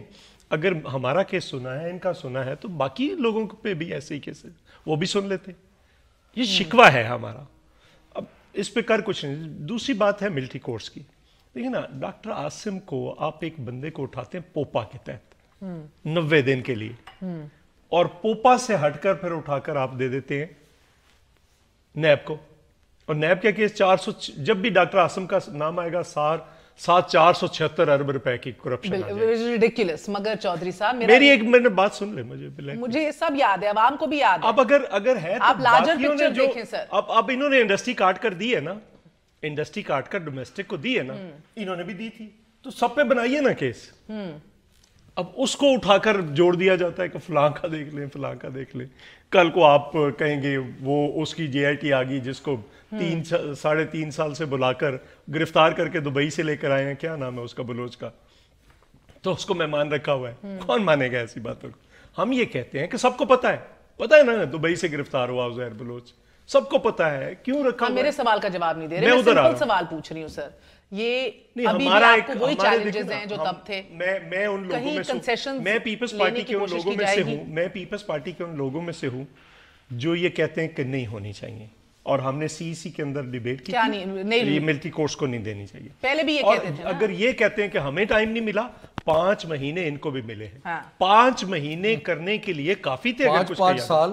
Speaker 3: اگر ہمارا کیس سنا ہے, ان کا سنا ہے, تو باقی لوگوں پہ بھی ایسے ہی کیس ہے, وہ بھی سن لیتے. یہ شکوہ ہے ہمارا. اب اس پہ کر کچھ نہیں. دوسری بات ہے ملٹری کورٹس کی. دیکھیں نا, ڈاکٹر عاصم کو آپ ایک بندے کو اٹھاتے ہیں پوپا کے تحت 90 دن کے لیے, اور پوپا سے ہٹ کر پھر اٹھا کر آپ دے دیتے ہیں نیب کو. اور نیب کا کیس 400, جب بھی ڈاکٹر عاصم کا نام آئے گا 476 ارب روپے کی کرپشن.
Speaker 1: ریڈیکولس. مگر چودھری صاحب
Speaker 3: میری ایک منٹ بات سن لیں,
Speaker 1: مجھے یہ سب یاد ہے, عوام کو بھی یاد ہے.
Speaker 3: اب اگر ہے
Speaker 1: آپ لارجر پکچر دیکھیں سر.
Speaker 3: اب انہوں نے انڈسٹری کاٹ کر دی ہے نا, انڈسٹری کاٹ کر ڈومیسٹک کو دی ہے نا, انہوں نے بھی دی تھی, تو سب پہ بنائیے نا کیس. اب اس کو اٹھا کر جوڑ دیا جاتا ہے کہ فلاں کا دیکھ لیں, فلاں کا دیکھ لیں. کل کو آپ کہیں گے وہ اس کی جے آئی ٹی آ گئی جس کو 3.5 سال سے بلا کر گرفتار کر کے دبئی سے لے کر آئے ہیں, کیا نام ہے اس کا, بلوچ کا, تو اس کو مہمان رکھا ہوا ہے. کون مانے گا ایسی باتوں کو؟ ہم یہ کہتے ہیں کہ سب کو پتا ہے نا, دبئی سے گرفتار ہوا عزیر بلوچ, سب کو پتا ہے, کیوں رکھا ہوا ہے.
Speaker 1: میرے سوال کا جواب نہیں دے رہے, میں سمپل سوال پوچھ رہی ہوں سر. یہ ابھی بھی آپ کو وہی چیلنجز ہیں جو تب تھے.
Speaker 3: میں ان لوگوں میں سے, میں پیپلز پارٹی کے ان لوگوں میں سے ہوں, میں پیپلز پارٹی کے ان لوگوں میں سے ہوں جو یہ کہتے ہیں کہ نہیں ہونی چاہیے. اور ہم نے سی سی کے اندر ڈیبیٹ کی, یہ ملٹری کورٹس کو نہیں دینی چاہیے.
Speaker 1: پہلے بھی یہ کہتے تھے.
Speaker 3: اگر یہ کہتے ہیں کہ ہمیں ٹائم نہیں ملا, 5 مہینے ان کو بھی ملے ہیں. 5 مہینے کرنے کے لیے کافی تھے.
Speaker 4: 5 سال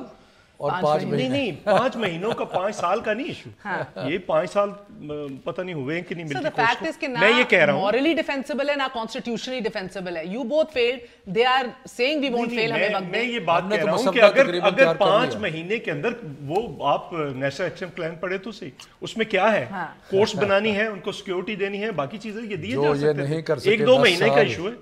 Speaker 4: اور 5 مہینے.
Speaker 3: نہیں 5 مہینوں کا 5 سال کا نہیں ایشو. یہ 5 سال پتہ نہیں ہوئے ہیں کہ نہیں ملٹری کورٹس کو. میں یہ کہہ رہا ہوں
Speaker 1: مورلی ڈیفینسیبل ہے نہ کانسٹیٹیوشنلی ڈیفینسیبل ہے. You both failed, they are saying we won't fail.
Speaker 3: میں یہ بات کہہ رہا ہوں کہ اگر 5 مہینے کے اندر وہ آپ نیشنل ایکشن پلان پڑھے تو صحیح, اس میں کیا ہے, کورس بنانی ہے, ان کو سیکیورٹی دینی ہے, باقی چیزیں یہ دیے جا سکتے ہیں. 1-2 مہینے کا ایشو ہے.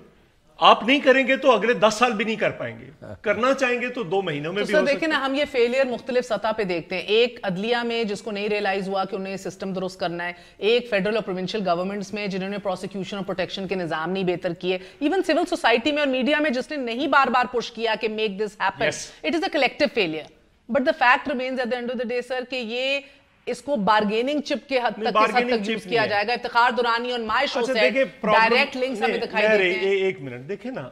Speaker 3: آپ نہیں کریں گے تو اگلے 10 سال بھی نہیں کر پائیں گے. کرنا چاہیں گے تو 2 مہینوں میں بھی ہو سکتا ہے.
Speaker 1: دیکھیں نا, ہم یہ فیلئر مختلف سطح پہ دیکھتے ہیں. ایک عدلیہ میں جس کو نہیں ریلائز ہوا کہ انہیں سسٹم درست کرنا ہے, ایک فیڈرل اور پروونشل گورنمنٹس میں جنہوں نے پروسیکیوشن اور پروٹیکشن کے نظام نہیں بہتر کیے, ایون سول سوسائٹی میں اور میڈیا میں جس نے نہیں بار بار پش کیا کہ make this happen. It is a collective failure. But the fact remains at the end of the day sir کہ یہ اس کو بارگیننگ چپ کے حد تک یوز کیا جائے گا. افتخار دورانی اور مائی شو سے ڈائریکٹ لنکس ہمیں دکھائی دیتے ہیں.
Speaker 3: ایک منٹ دیکھیں نا,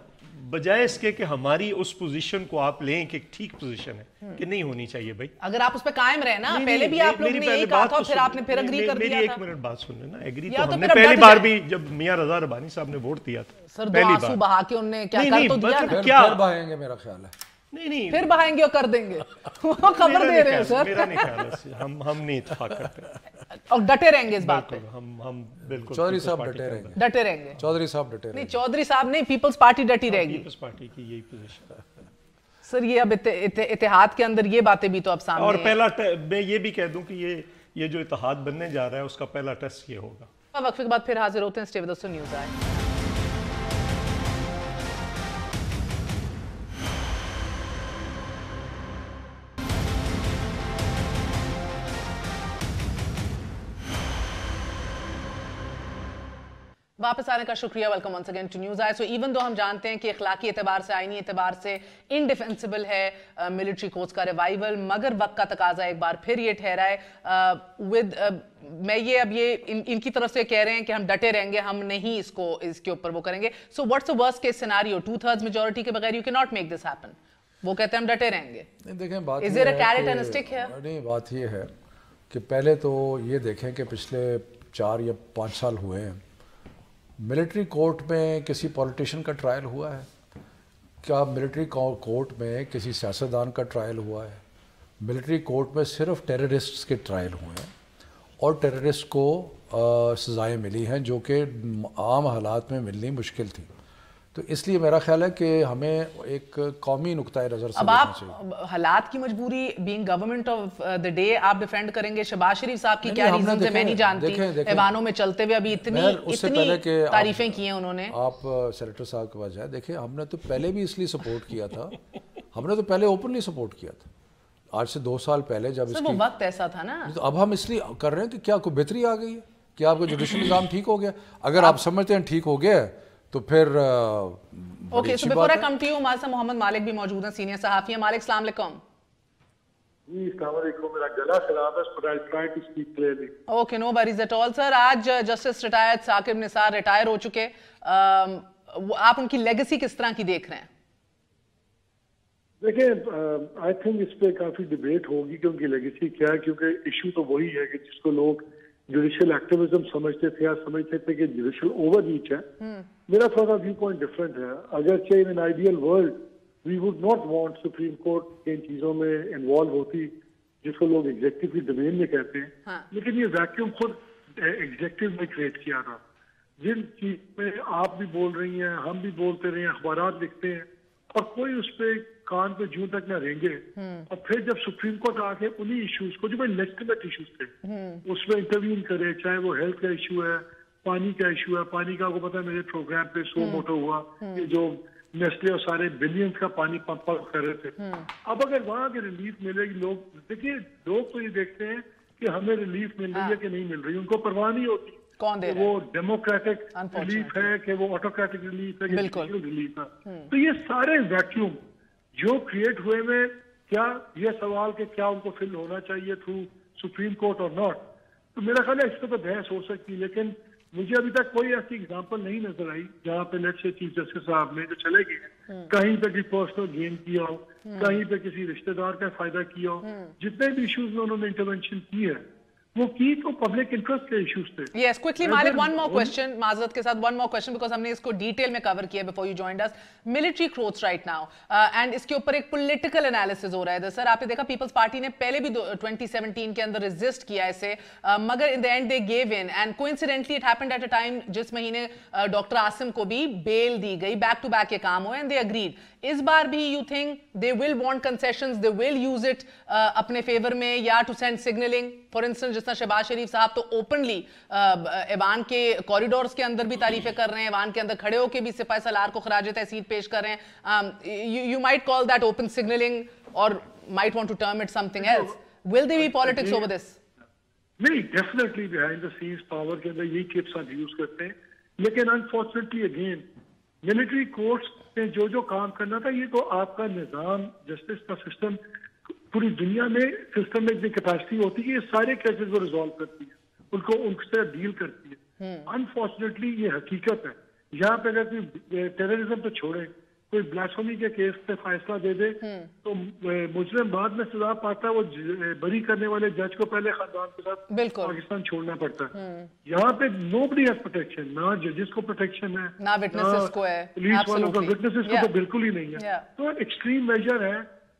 Speaker 3: بجائے اس کے کہ ہماری اس پوزیشن کو آپ لیں کہ ٹھیک پوزیشن ہے کہ نہیں ہونی چاہیے بھائی,
Speaker 1: اگر آپ اس پہ قائم رہے نا, پہلے بھی آپ لوگ نے یہی کہا تھا, پھر آپ نے پھر اگری کر دیا تھا.
Speaker 3: میری ایک منٹ بات سن لینا. ایگری تو ہم نے پہلی بار بھی جب میاں رضا ربانی صاحب نے ووٹ دیا تھا,
Speaker 1: سر 2 آنسو بہا کے انہوں نے کیا کر تو دیا نا.
Speaker 4: پھر بہائیں گے میرا خیال ہے.
Speaker 3: نہیں
Speaker 1: پھر بہائیں گے اور کر دیں گے. وہ خبر دے رہے ہیں سر.
Speaker 3: میرا نہیں خیال ہے, ہم نہیں اتفاق کرتے
Speaker 1: اور ڈٹے رہیں گے اس بات پہ.
Speaker 3: ہم بالکل
Speaker 4: چودھری صاحب ڈٹے رہیں گے. چودھری صاحب ڈٹے رہیں گے.
Speaker 1: نہیں چودھری صاحب نہیں, پیپلز پارٹی ڈٹی رہے گی.
Speaker 3: پیپلز پارٹی کی یہی پوزیشن ہے
Speaker 1: سر. یہ اب اتحاد کے اندر یہ باتیں بھی تو اب سامنے.
Speaker 3: اور پہلا میں یہ بھی کہہ دوں کہ یہ جو اتحاد بننے جا رہا ہے اس کا پہلا ٹیسٹ یہ ہوگا.
Speaker 1: وقفے کے بعد پھر حاضر ہوتے ہیں. Stay with us to news آئے. واپس آنے کا شکریہ. Welcome once again to news آئی. سو ایون دو ہم جانتے ہیں کہ اخلاقی اعتبار سے, آئینی اعتبار سے انڈیفینسیبل ہے ملٹری کورٹس کا ریوائیول, مگر وقت کا تقاضا ایک بار پھر یہ ٹھہرا ہے. میں یہ اب یہ ان کی طرف سے کہہ رہے ہیں کہ ہم ڈٹے رہیں گے, ہم نہیں اس کے اوپر وہ کریں گے. So what's the worst case scenario? 2/3 majority کے بغیر you cannot make this happen. وہ کہتے ہیں ہم ڈٹے رہیں گے.
Speaker 4: دیکھیں بات
Speaker 1: is there a carrot and a stick here?
Speaker 4: نہیں, بات یہ ہے کہ پہلے تو یہ دیکھیں کہ پچھلے 4 یا 5 سال ہوئے ہیں, ملٹری کورٹ میں کسی پولیٹیشین کا ٹرائل ہوا ہے کیا؟ ملٹری کورٹ میں کسی سیاستدان کا ٹرائل ہوا ہے؟ ملٹری کورٹ میں صرف ٹیررسٹس کے ٹرائل ہوئے ہیں, اور ٹیررسٹ کو سزائیں ملی ہیں جو کہ عام حالات میں ملنی مشکل تھی. تو اس لیے میرا خیال ہے کہ ہمیں ایک قومی نقطۂ نظر سے
Speaker 1: اب آپ حالات کی مجبوری being government of the day آپ ڈیفینڈ کریں گے شہباز شریف صاحب کی کیا ریزنز ہیں میں نہیں جانتی ایوانوں میں چلتے ہوئے ابھی اتنی تعریفیں کی ہیں انہوں نے.
Speaker 4: آپ سینیٹر صاحب کے پاس جائیں دیکھیں ہم نے تو پہلے بھی اس لیے سپورٹ کیا تھا ہم نے تو پہلے اوپنلی سپورٹ کیا تھا آج سے 2 سال پہلے جب اس
Speaker 1: کی وقت ایسا تھا نا.
Speaker 4: تو اب ہم اس لیے کر رہے ہیں کہ کیا کوئی بہتری آ گئی ہے کیا آپ کا جوڈیشل نظام ٹھیک ہو گیا اگر آپ سمجھتے ہیں ٹھیک ہو گیا تو پھر
Speaker 1: okay so before I come to you ہمارے ساتھ محمد مالک بھی موجود ہیں سینئر صحافی ہیں. مالک السلام علیکم.
Speaker 5: جی السلام علیکم میرا گلا خراب ہے but I'll try to speak clearly.
Speaker 1: Okay no worries at all sir. آج justice retired Saqib Nisar retire ہو چکے آپ ان کی لیگیسی کس طرح کی دیکھ رہے ہیں؟
Speaker 5: دیکھیں آئی تھنک اس پہ کافی ڈبیٹ ہوگی کہ ان کی لیگیسی کیا ہے کیونکہ ایشو تو وہی ہے کہ جس کو لوگ جوڈیشل ایکٹیویزم سمجھتے تھے یا سمجھتے تھے کہ جوڈیشل اوور ریچ ہے. میرا تھوڑا ویو پوائنٹ ڈفرینٹ ہے. اگرچہ in an ideal world we would not want supreme court ان چیزوں میں انوالو ہوتی جس کو لوگ ایگزیکٹو کی ڈومین میں کہتے ہیں لیکن یہ ویکیوم خود ایگزیکٹو میں کریٹ کیا تھا جن چیز میں آپ بھی بول رہی ہیں ہم بھی بولتے رہے ہیں اخبارات لکھتے ہیں اور کوئی اس پہ کان پہ جوں تک نہ رہیں گے اور پھر جب سپریم کورٹ آ کے انہی ایشوز کو جو بھائی لیجٹیمیٹ ایشوز تھے اس میں انٹروین کرے چاہے وہ ہیلتھ کا ایشو ہے پانی کا ایشو ہے. پانی کا آپ کو پتا ہے میرے پروگرام پہ سو موٹو ہوا کہ جو نیسلے اور سارے بلینز کا پانی پمپ کر رہے تھے. اب اگر وہاں کے ریلیف ملے گی لوگ دیکھیے لوگ تو یہ دیکھتے ہیں کہ ہمیں ریلیف مل رہی ہے کہ نہیں مل رہی ان کو پرواہ نہیں ہوتی وہ ڈیموکریٹک ریلیف ہے کہ وہ آٹوکریٹک ریلیف ہے کہ ریلیف ہے. تو یہ سارے ویکیوم جو کریٹ ہوئے میں کیا یہ سوال کہ کیا ان کو فل ہونا چاہیے تھرو سپریم کورٹ اور ناٹ تو میرا خیال ہے اس پہ تو بحث ہو سکتی لیکن مجھے ابھی تک کوئی ایسی ایگزامپل نہیں نظر آئی جہاں پہ لیٹ سے چیف جسٹس صاحب نے جو چلے گئے کہیں پہ کوئی پرسنل گین کیا ہو کہیں پہ کسی رشتہ دار کا فائدہ کیا ہو. جتنے بھی ایشوز میں انہوں نے انٹرونشن کی ہے وہ کی تو پبلک انٹرسٹ کے ایشوز تھے.
Speaker 1: یس کوئکلی مالک ون مور کوسچن معذرت کے ساتھ ون مور کوسچن بیکاز ہم نے اس کو ڈیٹیل میں کور کیا before you joined us military courts right now and اس کے اوپر ایک پولیٹیکل انالیسس ہو رہا ہے. سر آپ نے دیکھا پیپلز پارٹی نے پہلے بھی 2017 کے اندر ریزسٹ کیا اسے مگر in the end they gave in and coincidentally it happened at a time جس مہینے ڈاکٹر عاصم کو بھی بیل دی گئی بیک ٹو بیک یہ کام ہوئے اینڈ دے اگریڈ. اس بار بھی you think they will want concessions they will use it اپنے فیور میں یا to send signalling for instance جس طرح شہباز شریف صاحب تو اوپنلی ایوان کے کوریڈورز کے اندر بھی تعریفیں کر رہے ہیں ایوان کے اندر کھڑے ہو کے بھی سپاہی سالار کو خراج تحسین پیش کر رہے ہیں. You might call that open signalling or might want to term it something else. Will they be politics over this?
Speaker 5: نہیں definitely behind the scenes power کے اندر یہی ٹپس آپ یوز کرتے ہیں لیکن انفارچونیٹلی اگین ملٹری کورٹس نے جو کام کرنا تھا یہ تو آپ کا نظام جسٹس کا سسٹم پوری دنیا میں سسٹم میں اتنی کیپیسٹی ہوتی ہے کہ یہ سارے کیسز کو ریزالو کرتی ہے ان سے ڈیل کرتی ہے. انفارچونیٹلی یہ حقیقت ہے یہاں پہ اگر کوئی ٹیررزم تو چھوڑے کوئی بلاسفیمی کے کیس پہ فیصلہ دے دے تو مجرم بعد میں سزا پاتا ہے وہ بری کرنے والے جج کو پہلے خاندان کے ساتھ پاکستان چھوڑنا پڑتا ہے. یہاں پہ nobody has protection نہ ججز کو پروٹیکشن ہے
Speaker 1: نہ وٹنسز کو ہے
Speaker 5: پولیس والوں کو وٹنسز کو تو بالکل ہی نہیں ہے. تو ایکسٹریم میجر ہے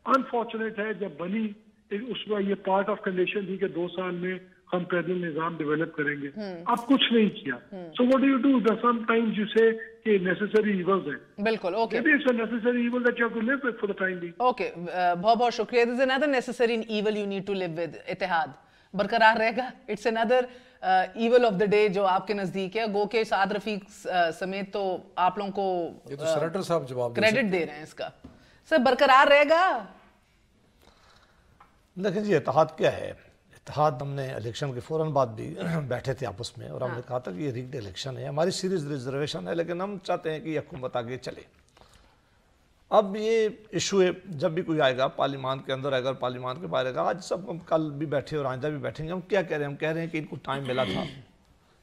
Speaker 5: انفارچونیٹ ہے جب بنی اس میں یہ پارٹ آف کنڈیشن تھی کہ 2 سال میں ہم پیدل نظام ڈیولپ کریں گے اب کچھ نہیں کیا. So what do you do sometimes you say کہ نیسیسری ایولز ہیں
Speaker 1: بالکل okay
Speaker 5: it is a necessary evil that you have to live with for the time being.
Speaker 1: Okay بہت بہت شکریہ. This is another necessary evil you need to live with. اتحاد برقرار رہے گا. It's another evil of the day جو آپ کے نزدیک ہے گو کہ سعد رفیق سمیت تو آپ لوگوں کو
Speaker 4: یہ تو سینیٹر صاحب جواب
Speaker 1: کریڈٹ دے رہے ہیں اس کا. سر برقرار رہے گا؟
Speaker 2: لیکن جی اتحاد کیا ہے؟ اتحاد ہم نے الیکشن کے فوراً بعد بھی بیٹھے تھے آپس میں اور ہم نے کہا تھا کہ یہ ریگڈ الیکشن ہے ہماری سیریز ریزرویشن ہے لیکن ہم چاہتے ہیں کہ یہ حکومت آگے چلے. اب یہ ایشو ہے جب بھی کوئی آئے گا پارلیمان کے اندر آئے گا پارلیمان کے باہر آئے گا. آج سب ہم کل بھی بیٹھے اور آئندہ بھی بیٹھیں گے. ہم کیا کہہ رہے ہیں؟ ہم کہہ رہے ہیں کہ ان کو ٹائم ملا تھا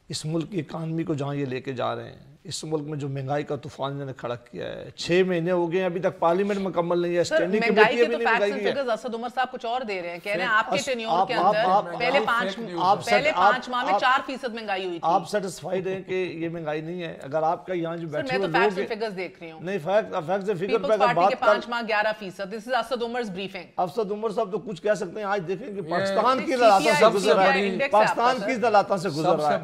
Speaker 2: اس ملک کی اکانومی کو جہاں یہ لے کے جا رہے ہیں. اس ملک میں جو مہنگائی کا طوفان انہوں نے کھڑا کیا ہے 6 مہینے ہو گئے ہیں ابھی تک پارلیمنٹ مکمل نہیں ہے. اسٹینڈنگ کمیٹی ابھی نہیں لگائی گئی ہے.
Speaker 1: اسد عمر صاحب کچھ اور دے رہے ہیں کہہ رہے ہیں آپ کے ٹینیور کے اندر پہلے 5 ماہ میں 4% مہنگائی ہوئی تھی.
Speaker 2: آپ سیٹسفائیڈ ہیں کہ یہ مہنگائی نہیں ہے؟ اگر آپ کا یہاں جو بیٹھے
Speaker 1: ہوئے لوگ میں تو فیکٹس فگرز دیکھ رہی ہوں.
Speaker 2: نہیں فیکٹس فگر پہ
Speaker 1: اگر بات کر 5 ماہ 11%. دس از اسد عمر's briefing.
Speaker 2: اسد عمر صاحب تو کچھ کہہ سکتے ہیں. آج دیکھیں کہ پاکستان کی حالاتوں سے گزر رہا ہے پاکستان کی حالاتوں سے گزر رہا ہے